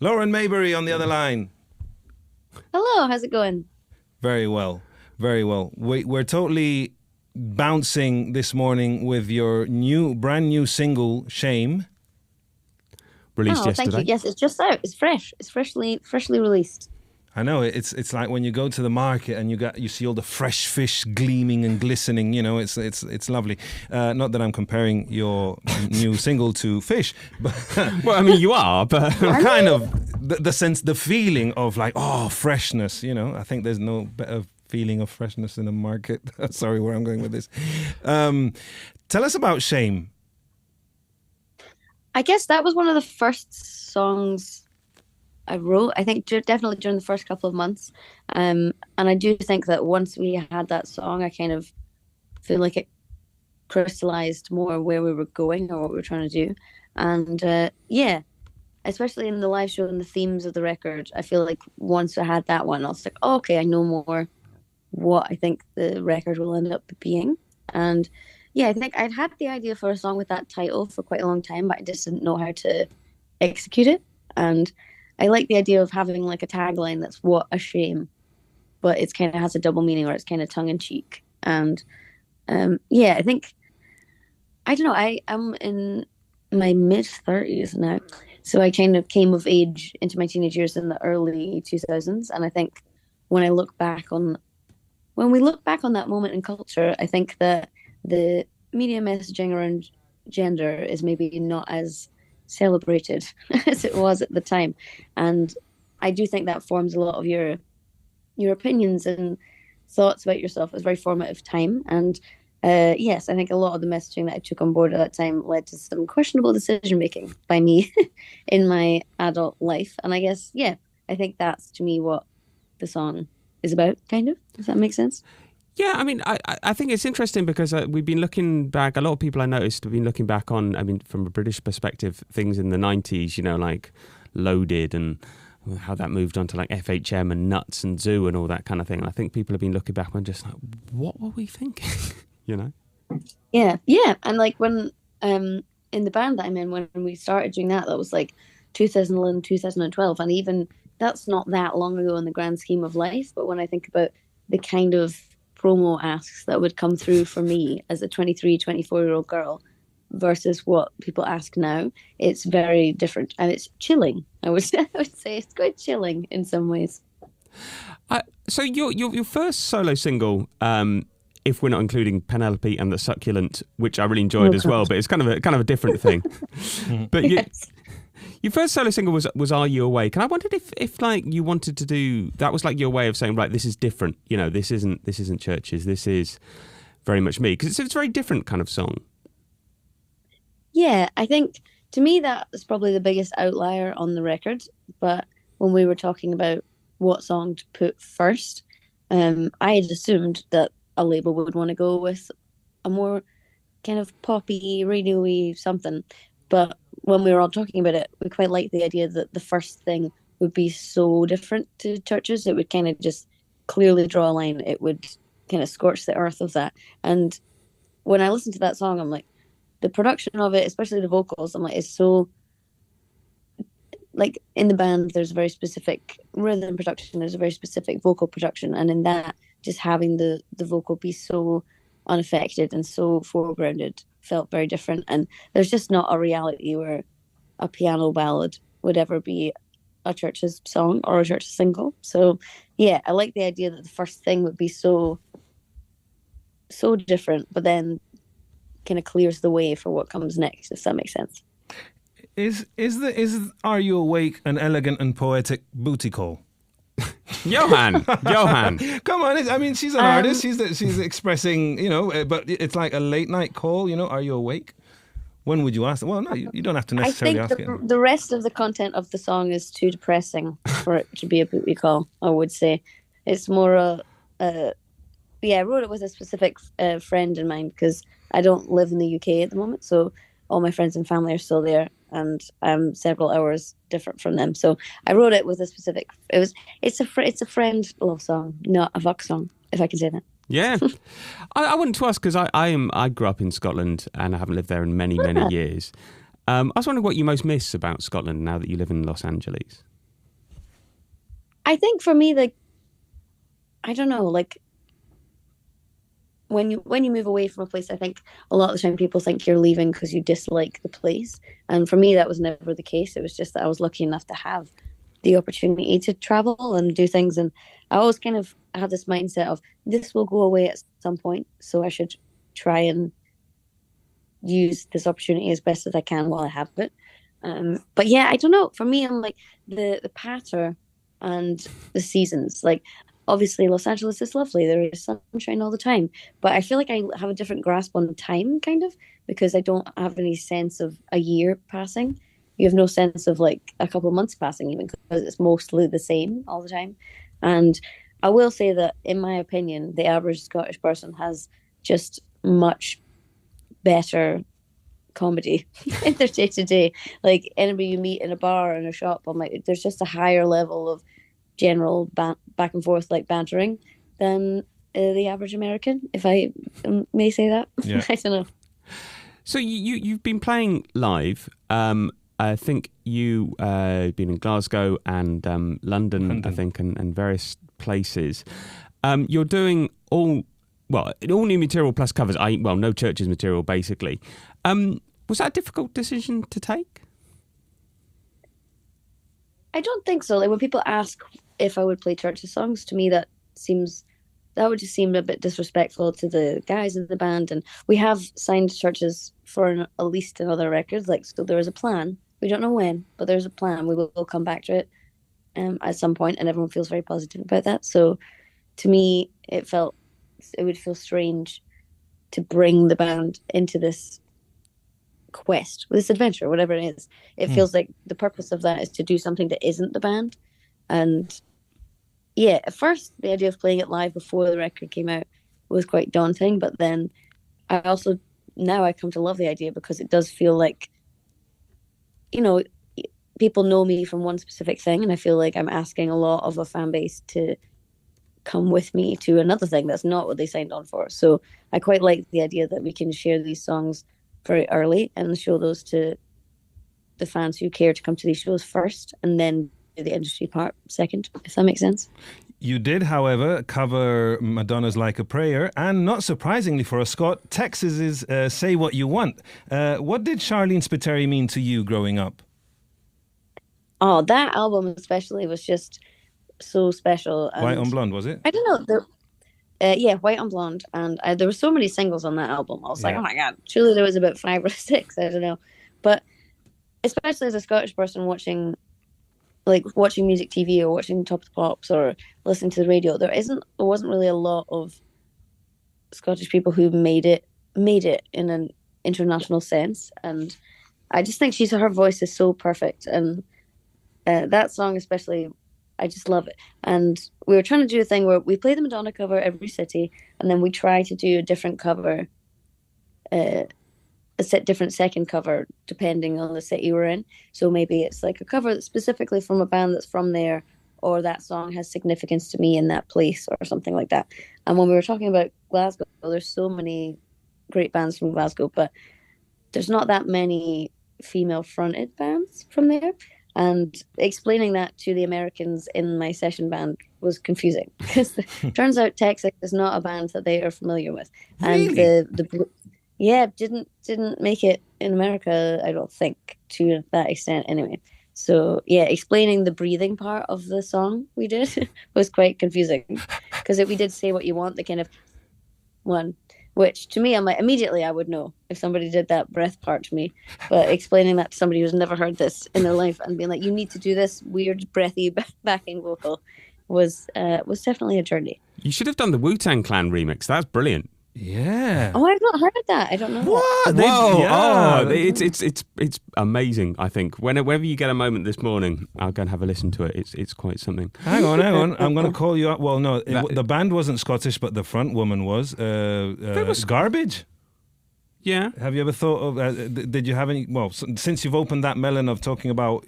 Lauren Mayberry on the other line. Hello, how's it going? Very well, very well. We're totally bouncing this morning with your brand new single, Shame. Released Oh, thank you. yesterday. Yes, it's just out. It's fresh. It's freshly released. I know it's like when you go to the market and you see all the fresh fish gleaming and glistening. You know, it's lovely. Not that I'm comparing your new single to fish, but Well, I mean, you are, but kind of the sense, the feeling of like freshness. You know, I think there's no better feeling of freshness in the market. Sorry, where I'm going with this. Tell us about Shame. I guess that was one of the first songs I wrote. I think definitely during the first couple of months. And I do think that once we had that song, I kind of feel like it crystallized more where we were going or what we were trying to do. And yeah, especially in the live show and the themes of the record, I feel like once I had that one, I was like, oh, okay, I know more what I think the record will end up being. And yeah, I think I'd had the idea for a song with that title for quite a long time, but I just didn't know how to execute it. And I like the idea of having like a tagline that's "What a shame," but it's kind of has a double meaning, or it's kind of tongue in cheek. And yeah, I think I don't know. I am in my mid 30s now, so I kind of came of age into my teenage years in the early 2000s, and I think when I look back on when we look back on that moment in culture, I think that the media messaging around gender is maybe not as celebrated as it was at the time, and I do think that forms a lot of your opinions and thoughts about yourself. It's a very formative time, and yes, I think a lot of the messaging that I took on board at that time led to some questionable decision making by me in my adult life. And I guess I think that's to me what the song is about, kind of. Does that make sense? yeah, I mean, I think it's interesting because we've been looking back. A lot of people I noticed have been looking back on, I mean, from a British perspective, things in the 90s, you know, like Loaded and how that moved on to like FHM and Nuts and Zoo and all that kind of thing. And I think people have been looking back and just like, what were we thinking? You know? Yeah, and like when in the band that I'm in, when we started doing that, that was like 2011, 2012, and even that's not that long ago in the grand scheme of life. But when I think about the kind of promo asks that would come through for me as a 23, 24-year-old girl versus what people ask now, it's very different, and it's chilling. I would say it's quite chilling in some ways. So your first solo single, if we're not including Penelope and the Succulent, which I really enjoyed as well, but it's kind of a different thing. But Yes. your first solo single was "Are You Awake?" And I wondered if like you wanted to do that, was like your way of saying, right, this is different. You know, this isn't Chvrches. This is very much me, because it's a very different kind of song. Yeah, I think to me that is probably the biggest outlier on the record. But when we were talking about what song to put first, I had assumed that a label would want to go with a more kind of poppy, radio-y something. But when we were all talking about it, we quite liked the idea that the first thing would be so different to Chvrches. It would kind of just clearly draw a line. It would kind of scorch the earth of that. And when I listened to that song, I'm like, the production of it, especially the vocals, I'm like, it's so, like, in the band, there's a very specific rhythm production, there's a very specific vocal production, and in that, just having the vocal be so unaffected and so foregrounded felt very different. And there's just not a reality where a piano ballad would ever be a Chvrches song or a Chvrches single. So yeah, I like the idea that the first thing would be so different, but then kind of clears the way for what comes next, if that makes sense. Is Are You Awake an elegant and poetic booty call? Johan. Come on, I mean, she's an artist. She's expressing, you know, but it's like a late night call. You know, are you awake? When would you ask? Well, no, you don't have to necessarily ask it. I think the rest of the content of the song is too depressing for it to be a booty call. I would say it's more I wrote it with a specific friend in mind because I don't live in the UK at the moment, so all my friends and family are still there, and I'm several hours different from them. So I wrote it with a specific. It's a friend love song, not a fuck song, if I can say that. Yeah, I wanted to ask because I grew up in Scotland and I haven't lived there in many years. I was wondering what you most miss about Scotland now that you live in Los Angeles. I think for me, like, I don't know, like when you move away from a place, I think a lot of the time people think you're leaving because you dislike the place. And for me, that was never the case. It was just that I was lucky enough to have the opportunity to travel and do things. And I always kind of had this mindset of this will go away at some point, so I should try and use this opportunity as best as I can while I have it. But yeah, I don't know. For me, I'm like the patter and the seasons. Like obviously, Los Angeles is lovely. There is sunshine all the time, but I feel like I have a different grasp on time, kind of, because I don't have any sense of a year passing. You have no sense of like a couple of months passing, even because it's mostly the same all the time. And I will say that, in my opinion, the average Scottish person has just much better comedy in their day to day. Like anybody you meet in a bar or in a shop, I'm like, there's just a higher level of general back and forth like bantering than the average American, if I may say that. Yeah. I don't know. So you've been playing live. I think you been in Glasgow and London, I think, and various places. You're doing all new material plus covers. No Chvrches material, basically. Was that a difficult decision to take? I don't think so. Like when people ask if I would play Chvrches songs, to me that would just seem a bit disrespectful to the guys in the band. And we have signed Chvrches for at least another record. Like, so there is a plan. We don't know when, but there's a plan. We'll come back to it at some point, and everyone feels very positive about that. So to me, it would feel strange to bring the band into this quest, this adventure, whatever it is. It feels like the purpose of that is to do something that isn't the band. And yeah, at first the idea of playing it live before the record came out was quite daunting, but then now I come to love the idea, because it does feel like, you know, people know me from one specific thing, and I feel like I'm asking a lot of a fan base to come with me to another thing that's not what they signed on for. So I quite like the idea that we can share these songs very early and show those to the fans who care to come to these shows first, and then do the industry part second, if that makes sense. You did, however, cover Madonna's Like a Prayer, and not surprisingly for a Scot, Texas's Say What You Want. What did Charlene Spiteri mean to you growing up? Oh, that album especially was just so special. And White on Blonde, was it? I don't know. Yeah, White on Blonde. And there were so many singles on that album. I was like, oh my God, surely there was about 5 or 6. I don't know. But especially as a Scottish person watching music TV or watching Top of the Pops or listening to the radio, there wasn't really a lot of Scottish people who made it in an international sense. And I just think her voice is so perfect. And that song especially, I just love it. And we were trying to do a thing where we play the Madonna cover every city, and then we try to do a different cover, different second cover depending on the city we're in. So maybe it's like a cover that's specifically from a band that's from there, or that song has significance to me in that place, or something like that. And when we were talking about Glasgow, there's so many great bands from Glasgow, but there's not that many female fronted bands from there. And explaining that to the Americans in my session band was confusing, because it turns out Texas is not a band that they are familiar with. Really? And didn't make it in America, I don't think, to that extent anyway. So yeah, explaining the breathing part of the song we did was quite confusing, because we did Say What You Want, the kind of one, which to me, I'm like, immediately I would know if somebody did that breath part to me. But explaining that to somebody who's never heard this in their life and being like, you need to do this weird breathy backing vocal was definitely a journey. You should have done the Wu-Tang Clan remix. That's brilliant. Yeah. Oh, I've not heard that. I don't know. What? Whoa! Yeah. It's amazing. I think whenever you get a moment this morning, I'll go and have a listen to it. It's quite something. Hang on. I'm going to call you up. Well, no, the band wasn't Scottish, but the front woman was. Garbage. Yeah. Have you ever thought of? Did you have any? Well, since you've opened that melon of talking about,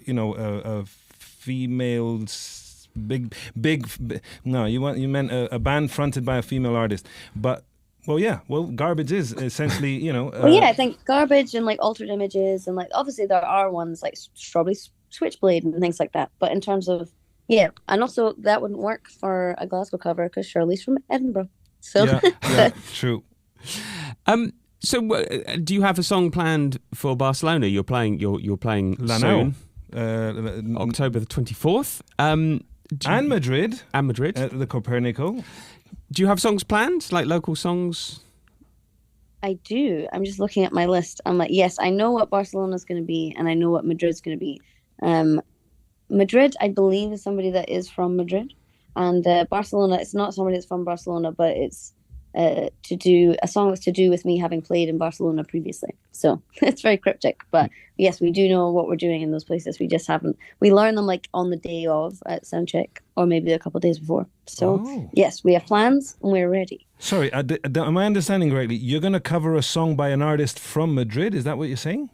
females, big. No, you meant a band fronted by a female artist, but. Well, yeah. Well, Garbage is essentially, well, yeah, I think Garbage and like Altered Images, and like obviously there are ones like Strawberry Switchblade and things like that. But in terms of, Yeah, and also that wouldn't work for a Glasgow cover because Shirley's from Edinburgh. So Yeah, true. So, do you have a song planned for Barcelona? You're playing. You're playing Lanao. soon, October the 24th. And Madrid. And Madrid. At the Copernico. Do you have songs planned, like local songs? I do. I'm just looking at my list. I'm like, yes, I know what Barcelona's going to be, and I know what Madrid's going to be. Madrid, I believe, is somebody that is from Madrid, and Barcelona, it's not somebody that's from Barcelona, but it's to do a song that's to do with me having played in Barcelona previously. So it's very cryptic, but yes, we do know what we're doing in those places. We just haven't. We learn them like on the day of at soundcheck, or maybe a couple of days before. So yes, we have plans and we're ready. Sorry, am I understanding correctly? You're going to cover a song by an artist from Madrid? Is that what you're saying?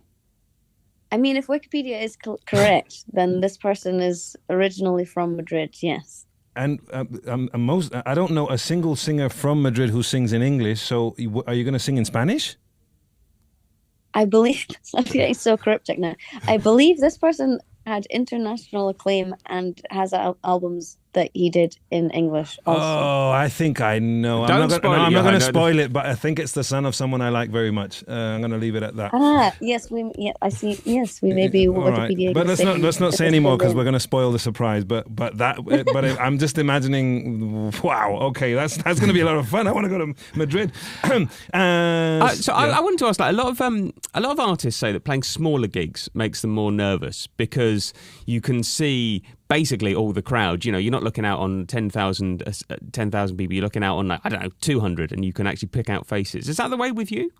I mean, if Wikipedia is correct, then this person is originally from Madrid. Yes. And I don't know a single singer from Madrid who sings in English. So are you going to sing in Spanish? I believe, I'm getting so cryptic now. I believe this person had international acclaim and has albums that he did in English also. Oh, I think I know. I'm not going to spoil it, but I think it's the son of someone I like very much. I'm going to leave it at that. Yes, I see. Yes, we may be Wikipedia. Right. But let's not say anymore because we're going to spoil the surprise. But I'm just imagining. Wow. Okay, that's going to be a lot of fun. I want to go to Madrid. I wanted to ask, like, a lot of artists say that playing smaller gigs makes them more nervous because you can see basically all the crowd. You know, you're not looking out on 10,000 people. You're looking out on, like, I don't know, 200, and you can actually pick out faces. Is that the way with you?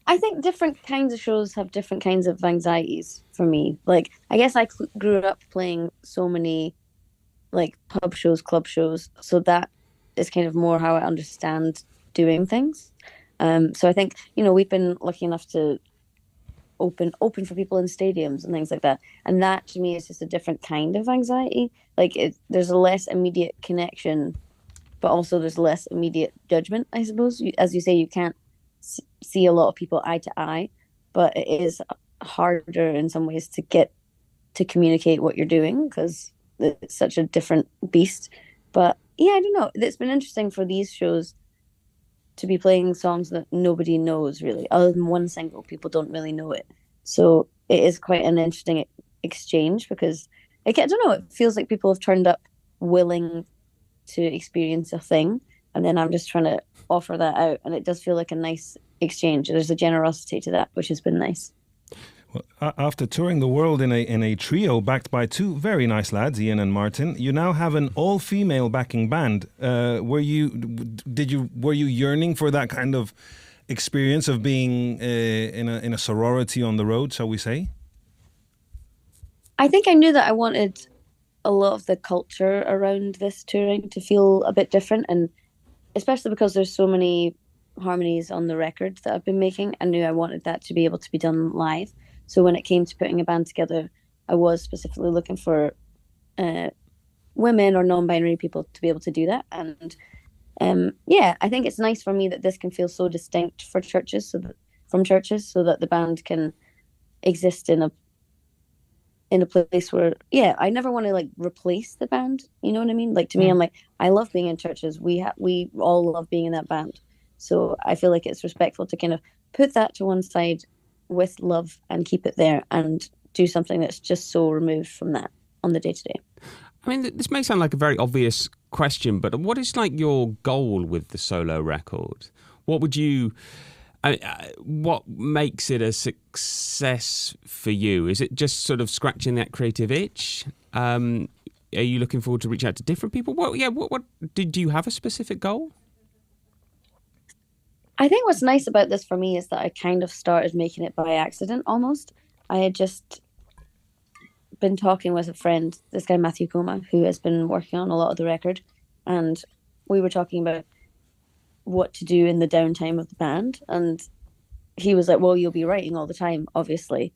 I think different kinds of shows have different kinds of anxieties for me. Like, I guess I grew up playing so many, like, pub shows, club shows, so that is kind of more how I understand doing things. So I think, we've been lucky enough to open for people in stadiums and things like that, and that to me is just a different kind of anxiety. Like, there's a less immediate connection, but also there's less immediate judgment, I suppose. As you say, you can't see a lot of people eye to eye, but it is harder in some ways to get to communicate what you're doing because it's such a different beast. But yeah, I don't know, it's been interesting for these shows to be playing songs that nobody knows really, other than one single. People don't really know it, so it is quite an interesting exchange because I don't know, it feels like people have turned up willing to experience a thing, and then I'm just trying to offer that out, and it does feel like a nice exchange. There's a generosity to that, which has been nice. Well, after touring the world in a trio backed by two very nice lads, Ian and Martin, you now have an all-female backing band. Were you yearning for that kind of experience of being in a sorority on the road, shall we say? I think I knew that I wanted a lot of the culture around this touring to feel a bit different, and especially because there's so many harmonies on the record that I've been making, I knew I wanted that to be able to be done live. So when it came to putting a band together, I was specifically looking for women or non-binary people to be able to do that. And I think it's nice for me that this can feel so distinct for Chvrches, from Chvrches, so that the band can exist in a place where, I never want to like replace the band. You know what I mean? Like, to me, I'm like, I love being in Chvrches. We all love being in that band. So I feel like it's respectful to kind of put that to one side with love and keep it there and do something that's just so removed from that on the day-to-day. I mean, this may sound like a very obvious question, but what is like your goal with the solo record? What makes it a success for you? Is it just sort of scratching that creative itch? Are you looking forward to reach out to different people? Do you have a specific goal? I think what's nice about this for me is that I kind of started making it by accident almost. I had just been talking with a friend, this guy Matthew Coma, who has been working on a lot of the record, and we were talking about what to do in the downtime of the band, and he was like, well, you'll be writing all the time, obviously.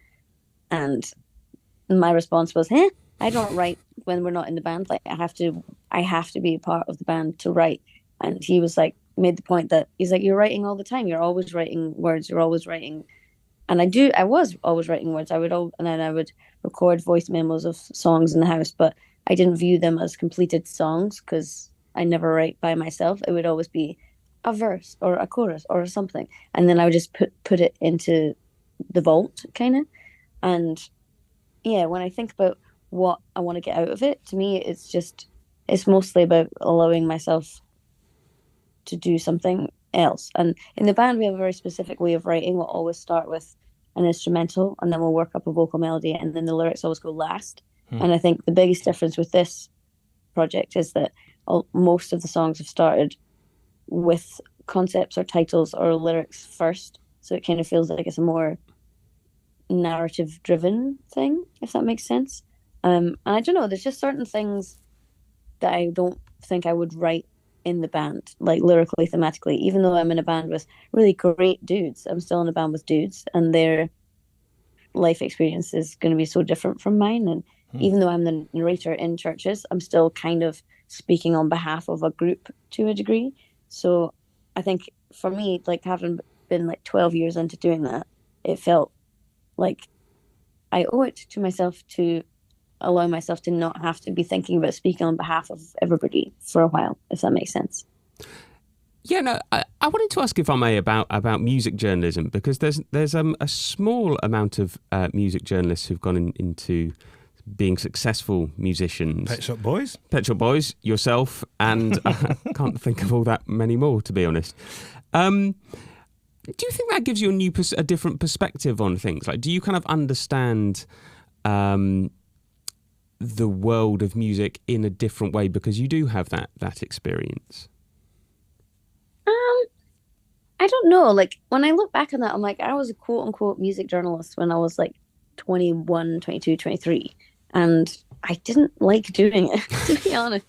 And my response was, I don't write when we're not in the band. Like, I have to be a part of the band to write. And he was like, made the point that he's like, you're writing all the time. You're always writing words. You're always writing and I was always writing words. And then I would record voice memos of songs in the house, but I didn't view them as completed songs because I never write by myself. It would always be a verse or a chorus or something, and then I would just put it into the vault, kind of. And yeah, when I think about what I want to get out of it, to me, it's mostly about allowing myself to do something else. And in the band, we have a very specific way of writing. We'll always start with an instrumental, and then we'll work up a vocal melody, and then the lyrics always go last. And I think the biggest difference with this project is that most of the songs have started with concepts or titles or lyrics first, so it kind of feels like it's a more narrative driven thing, if that makes sense. And I don't know, there's just certain things that I don't think I would write in the band, like lyrically, thematically. Even though I'm in a band with really great dudes, I'm still in a band with dudes, and their life experience is going to be so different from mine. And even though I'm the narrator in Chvrches, I'm still kind of speaking on behalf of a group to a degree. So I think for me, like having been like 12 years into doing that, it felt like I owe it to myself to allow myself to not have to be thinking about speaking on behalf of everybody for a while, if that makes sense. Yeah, no, I wanted to ask, if I may, about music journalism, because there's a small amount of music journalists who've gone into being successful musicians. Pet Shop Boys? Pet Shop Boys, yourself, and I can't think of all that many more, to be honest. Do you think that gives you a different perspective on things? Like, do you kind of understand the world of music in a different way because you do have that experience? I don't know. Like, when I look back on that, I'm like, I was a quote unquote music journalist when I was like 21, 22, 23. And I didn't like doing it, to be honest.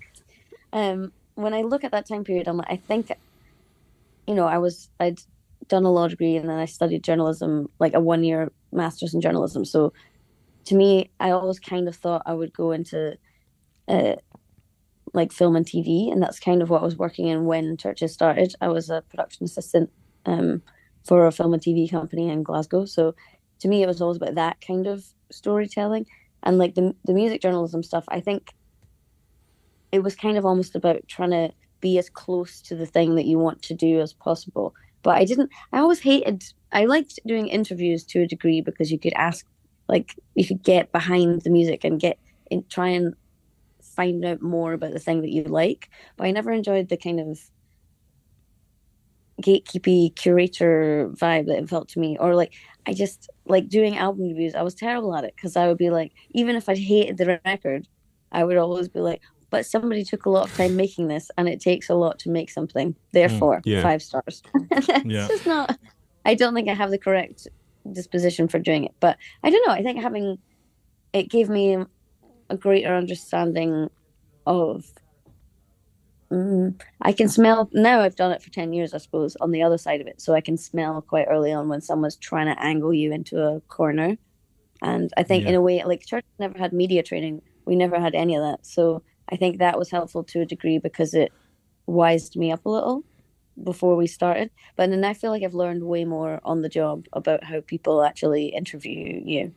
When I look at that time period, I'm like, I think, I'd done a law degree and then I studied journalism, like a 1-year master's in journalism. So to me, I always kind of thought I would go into like film and TV, and that's kind of what I was working in when Chvrches started. I was a production assistant for a film and TV company in Glasgow. So to me, it was always about that kind of storytelling. And like the music journalism stuff, I think it was kind of almost about trying to be as close to the thing that you want to do as possible. But I liked doing interviews to a degree because you could ask, like, you could get behind the music and try and find out more about the thing that you like. But I never enjoyed the kind of gatekeepy curator vibe that it felt to me. Or like, I just like doing album reviews. I was terrible at it because I would be like, even if I hated the record, I would always be like, but somebody took a lot of time making this, and it takes a lot to make something. Therefore, 5 stars. It's just not. I don't think I have the correct disposition for doing it, but I don't know. I think it gave me a greater understanding of. I can smell now. I've done it for 10 years, I suppose, on the other side of it, so I can smell quite early on when someone's trying to angle you into a corner. And I think in a way, like, church never had media training. We never had any of that, so I think that was helpful to a degree because it wised me up a little before we started. But then I feel like I've learned way more on the job about how people actually interview you.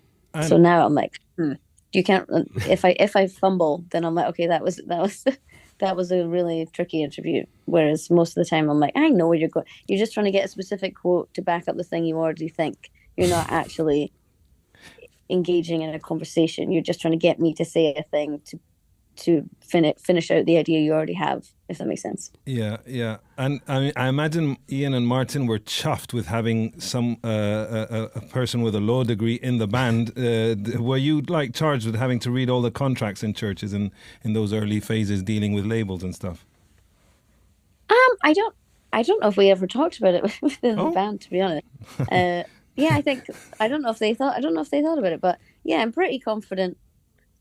So now I'm like, you can't. If I fumble, then I'm like, okay, that was a really tricky interview. Whereas most of the time, I'm like, I know where you're going. You're just trying to get a specific quote to back up the thing you already think. You're not actually engaging in a conversation. You're just trying to get me to say a thing to finish out the idea you already have, if that makes sense. Yeah. And I mean, I imagine Ian and Martin were chuffed with having some a person with a law degree in the band. Were you like charged with having to read all the contracts in Chvrches in those early phases dealing with labels and stuff? I don't know if we ever talked about it within the band, to be honest. I don't know if they thought about it, but yeah, I'm pretty confident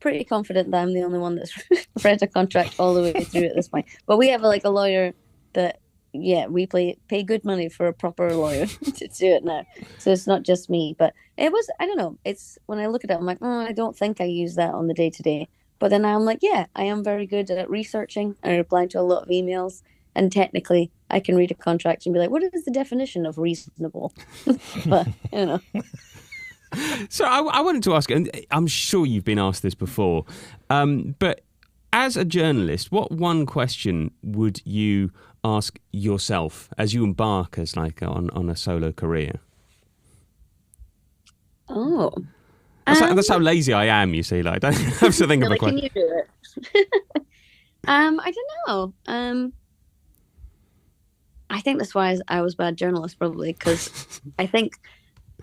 that I'm the only one that's read a contract all the way through at this point. But we have a lawyer that, we pay good money for a proper lawyer to do it now. So it's not just me. But it was, I don't know, it's when I look at it, I'm like, I don't think I use that on the day to day. But then I'm like, I am very good at researching and replying to a lot of emails. And technically, I can read a contract and be like, what is the definition of reasonable? But, So I wanted to ask, and I'm sure you've been asked this before, but as a journalist, what one question would you ask yourself as you embark as like on a solo career? Oh. That's how lazy I am, you see. Like, I don't have to think of a Like, question. can you do it? I don't know. I think that's why I was a bad journalist, probably, because I think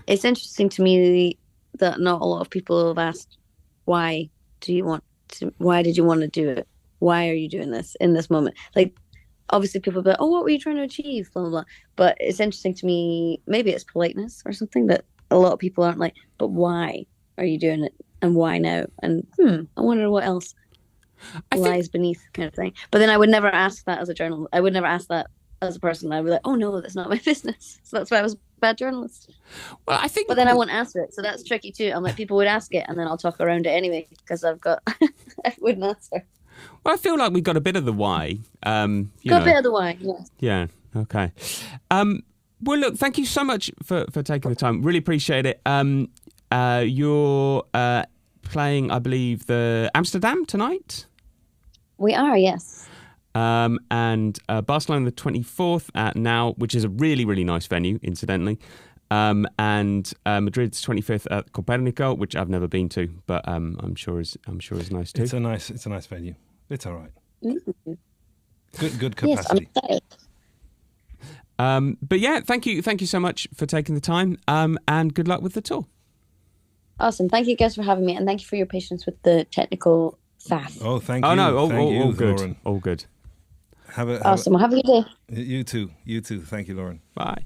it's interesting to me that not a lot of people have asked, why did you want to do it? Why are you doing this in this moment? Like, obviously people be like, oh, what were you trying to achieve? Blah, blah, blah. But it's interesting to me, maybe it's politeness or something, that a lot of people aren't like, but why are you doing it? And why now? And I wonder what else lies beneath, kind of thing. But then I would never ask that as a journalist. I would never ask that as a person. I'd be like, oh no, that's not my business. So that's why I was a bad journalist. Well, I think, but then I won't answer it, so that's tricky too. I'm like, people would ask it, and then I'll talk around it anyway because I wouldn't answer. Well, I feel like we got a bit of the why. Got a bit of the why, yes. Yeah. Okay. Well, look, thank you so much for taking the time. Really appreciate it. You're playing, I believe, the Amsterdam tonight. We are, yes. And Barcelona the 24th at Now, which is a really, really nice venue, incidentally. And Madrid's 25th at Copernico, which I've never been to, but I'm sure is nice too. It's a nice venue. It's all right. Mm-hmm. Good capacity. Yes, I'm excited. But yeah, thank you so much for taking the time. And good luck with the tour. Awesome. Thank you guys for having me, and thank you for your patience with the technical faff. Oh, thank you. Oh no, all good. Lauren. All good. Awesome. Have a good day. You too. Thank you, Lauren. Bye.